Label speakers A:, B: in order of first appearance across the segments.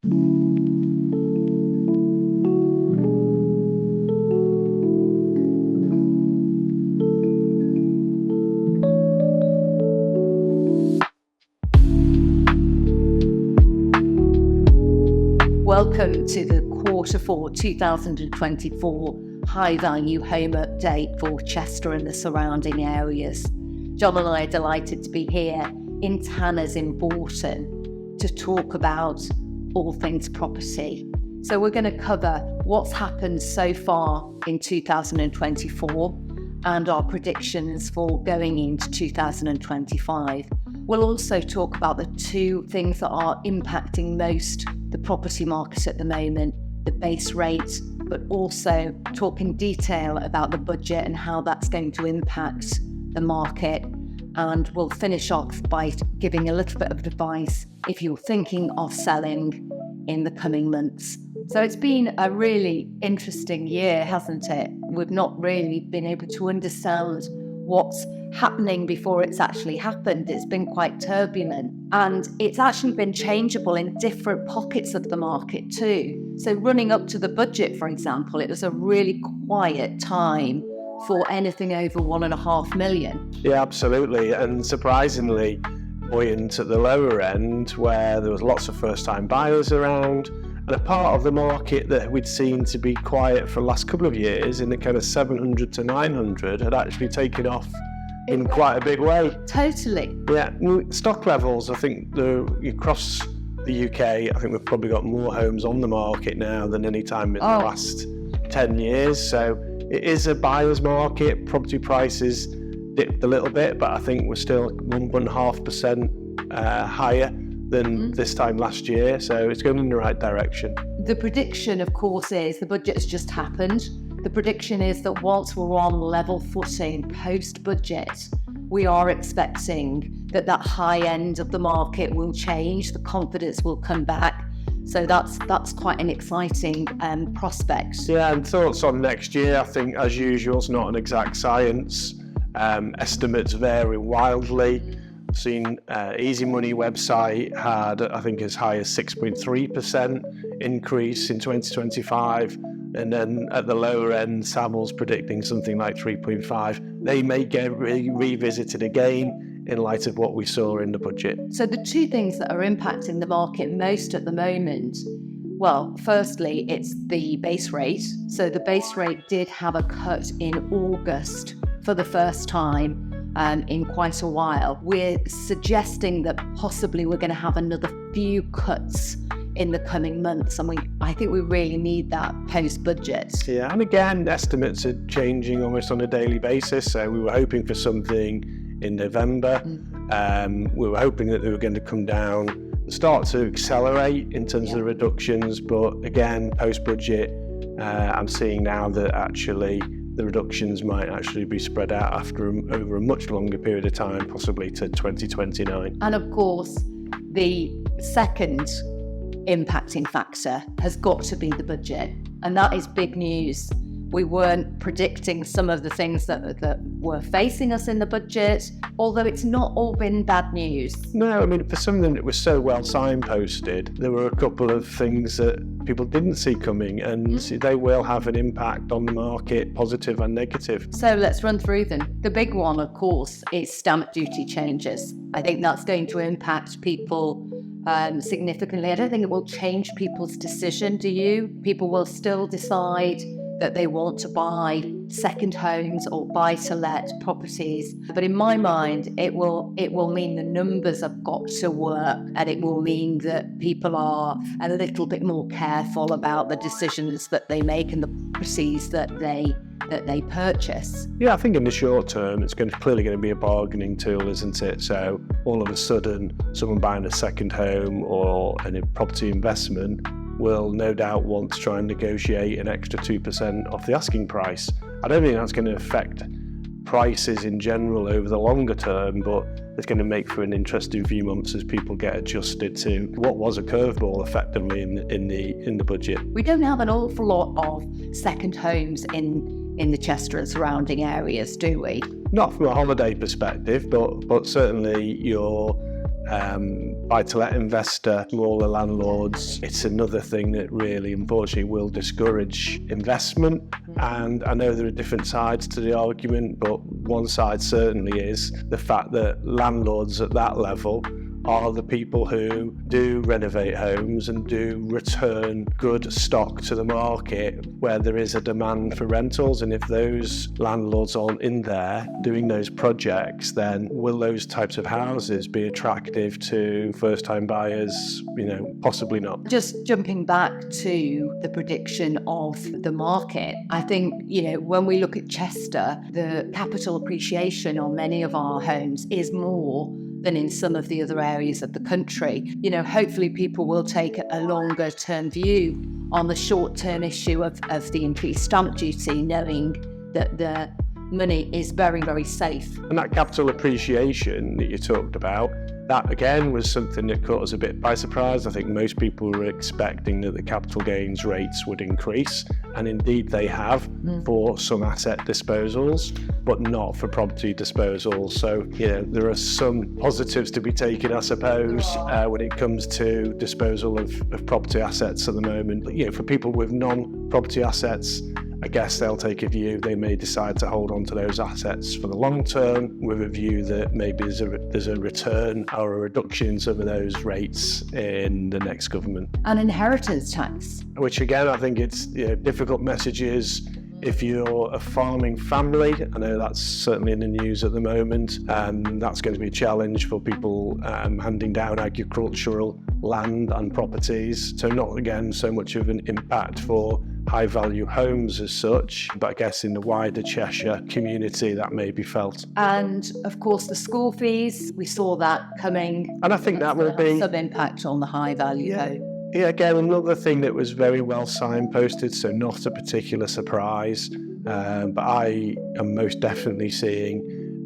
A: Welcome to the Q4 2024 High Value Home Update for Chester and the surrounding areas. John and I are delighted to be here in Tanner's in Bourton to talk about all things property. So we're going to cover what's happened so far in 2024 and our predictions for going into 2025. We'll also talk about the two things that are impacting most the property market at the moment, the base rate, but also talk in detail about the budget and how that's going to impact the market. And we'll finish off by giving a little bit of advice if you're thinking of selling in the coming months. So it's been a really interesting year, hasn't it? We've not really been able to understand what's happening before it's actually happened. It's been quite turbulent, and it's actually been changeable in different pockets of the market too. So running up to the budget, for example, it was a really quiet time for anything over 1.5 million.
B: Yeah, absolutely. And surprisingly buoyant at the lower end, where there was lots of first-time buyers around, and a part of the market that we'd seen to be quiet for the last couple of years in the kind of 700 to 900 had actually taken off in quite a big way.
A: Totally.
B: Yeah, stock levels, I think across the UK, I think we've probably got more homes on the market now than any time in the last 10 years. So it is a buyer's market. Property prices dipped a little bit, but I think we're still 1.5% higher than this time last year. So it's going in the right direction.
A: The prediction, of course, is the budget's just happened. The prediction is that once we're on level footing post-budget, we are expecting that high end of the market will change, the confidence will come back. So that's quite an exciting prospect.
B: Yeah, and thoughts on next year, I think, as usual, it's not an exact science. Estimates vary wildly. I've seen Easy Money website had, I think, as high as 6.3% increase in 2025. And then at the lower end, Savills predicting something like 3.5. They may get revisited again in light of what we saw in the budget.
A: So the two things that are impacting the market most at the moment, well, firstly, it's the base rate. So the base rate did have a cut in August for the first time in quite a while. We're suggesting that possibly we're going to have another few cuts in the coming months, and I think we really need that post-budget.
B: Yeah, and again, estimates are changing almost on a daily basis. So we were hoping for something in November. We were hoping that they were going to come down, start to accelerate in terms of the reductions. But again, post-budget, I'm seeing now that actually the reductions might actually be spread out over a much longer period of time, possibly to 2029.
A: And of course, the second impacting factor has got to be the budget, and that is big news. We weren't predicting some of the things that were facing us in the budget, although it's not all been bad news.
B: No, I mean, for something that was so well signposted, there were a couple of things that people didn't see coming, and they will have an impact on the market, positive and negative.
A: So let's run through them. The big one, of course, is stamp duty changes. I think that's going to impact people significantly. I don't think it will change people's decision, do you? People will still decide that they want to buy second homes or buy to let properties. But in my mind, it will mean the numbers have got to work, and it will mean that people are a little bit more careful about the decisions that they make and the properties that they purchase.
B: Yeah, I think in the short term, it's clearly going to be a bargaining tool, isn't it? So all of a sudden, someone buying a second home or a property investment will no doubt want to try and negotiate an extra 2% off the asking price. I don't think that's going to affect prices in general over the longer term, but it's going to make for an interesting few months as people get adjusted to what was a curveball effectively in the budget.
A: We don't have an awful lot of second homes in the Chester and surrounding areas, do we?
B: Not from a holiday perspective, but certainly your buy-to-let investor, smaller landlords. It's another thing that really, unfortunately, will discourage investment. And I know there are different sides to the argument, but one side certainly is the fact that landlords at that level are the people who do renovate homes and do return good stock to the market where there is a demand for rentals. And if those landlords aren't in there doing those projects, then will those types of houses be attractive to first-time buyers? Possibly not.
A: Just jumping back to the prediction of the market, I think, when we look at Chester, the capital appreciation on many of our homes is more than in some of the other areas of the country. Hopefully people will take a longer term view on the short term issue of the increased stamp duty, knowing that the money is very, very safe.
B: And that capital appreciation that you talked about, that again was something that caught us a bit by surprise. I think most people were expecting that the capital gains rates would increase, and indeed they have for some asset disposals, but not for property disposals. So, there are some positives to be taken, I suppose, when it comes to disposal of property assets at the moment. For people with non-property assets, I guess they'll take a view. They may decide to hold on to those assets for the long term with a view that maybe there's a return or a reduction in some of those rates in the next government.
A: And inheritance tax.
B: Which again, I think it's difficult messages if you're a farming family. I know that's certainly in the news at the moment. That's going to be a challenge for people handing down agricultural land and properties. So not, again, so much of an impact for high value homes as such, but I guess in the wider Cheshire community that may be felt.
A: And of course the school fees, we saw that coming.
B: And I think that will be
A: some impact on the high value home.
B: Yeah, again, another thing that was very well signposted, so not a particular surprise, but I am most definitely seeing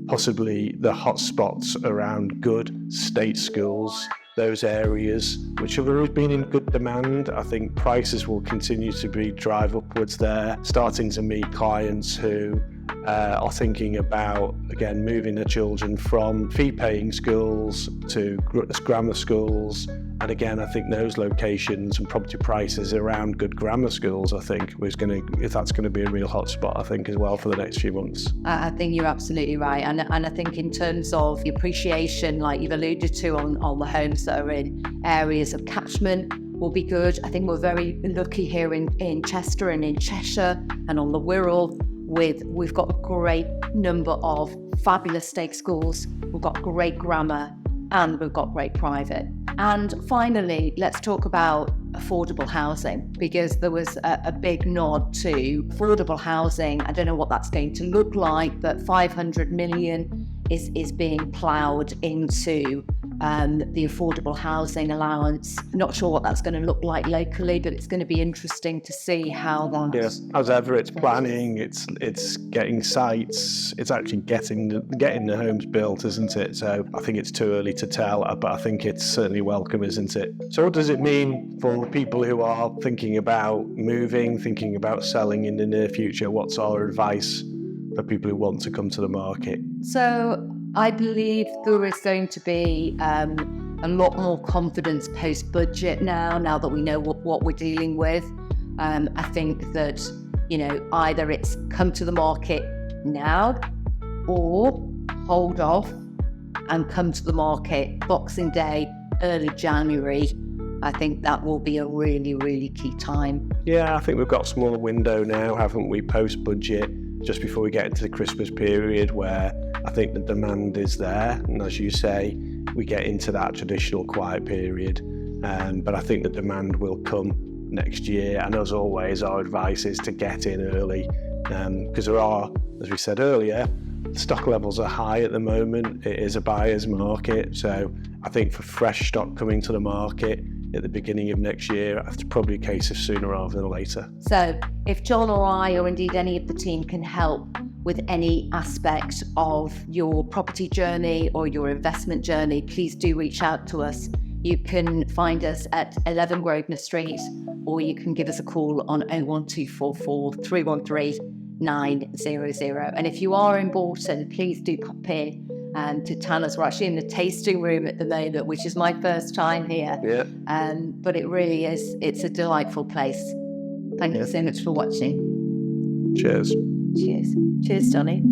B: possibly the hotspots around good state schools, those areas which have always been in good demand. I think prices will continue to drive upwards there, starting to meet clients who are thinking about, again, moving their children from fee-paying schools to grammar schools. And again, I think those locations and property prices around good grammar schools, I think, if that's going to be a real hotspot, I think, as well for the next few months.
A: I think you're absolutely right. And I think in terms of the appreciation, like you've alluded to on the homes that are in areas of catchment, will be good. I think we're very lucky here in Chester and in Cheshire and on the Wirral. We've got a great number of fabulous state schools. We've got great grammar and we've got great private. And finally, let's talk about affordable housing, because there was a big nod to affordable housing. I don't know what that's going to look like, but 500 million is being ploughed into the affordable housing allowance. Not sure what that's going to look like locally, but it's going to be interesting to see how that.
B: Yes, as ever, it's planning, it's getting sites, it's actually getting the homes built, isn't it? So I think it's too early to tell, but I think it's certainly welcome, isn't it? So what does it mean for people who are thinking about moving, thinking about selling in the near future? What's our advice for people who want to come to the market?
A: So I believe there is going to be a lot more confidence post-budget now that we know what we're dealing with. I think that, either it's come to the market now or hold off and come to the market Boxing Day, early January. I think that will be a really, really key time.
B: Yeah, I think we've got a small window now, haven't we, post-budget, just before we get into the Christmas period, where I think the demand is there. And as you say, we get into that traditional quiet period. But I think the demand will come next year. And as always, our advice is to get in early, because there are, as we said earlier, stock levels are high at the moment. It is a buyer's market. So I think for fresh stock coming to the market at the beginning of next year, it's probably a case of sooner rather than later.
A: So if John or I, or indeed any of the team, can help with any aspect of your property journey or your investment journey, please do reach out to us. You can find us at 11 Grosvenor Street, or you can give us a call on 01244 313 900. And if you are in Bolton, please do pop in and to Tanner's. We're actually in the tasting room at the moment, which is my first time here.
B: Yeah.
A: But it really is, it's a delightful place. Thank you so much for watching.
B: Cheers.
A: Cheers. Cheers, Johnny.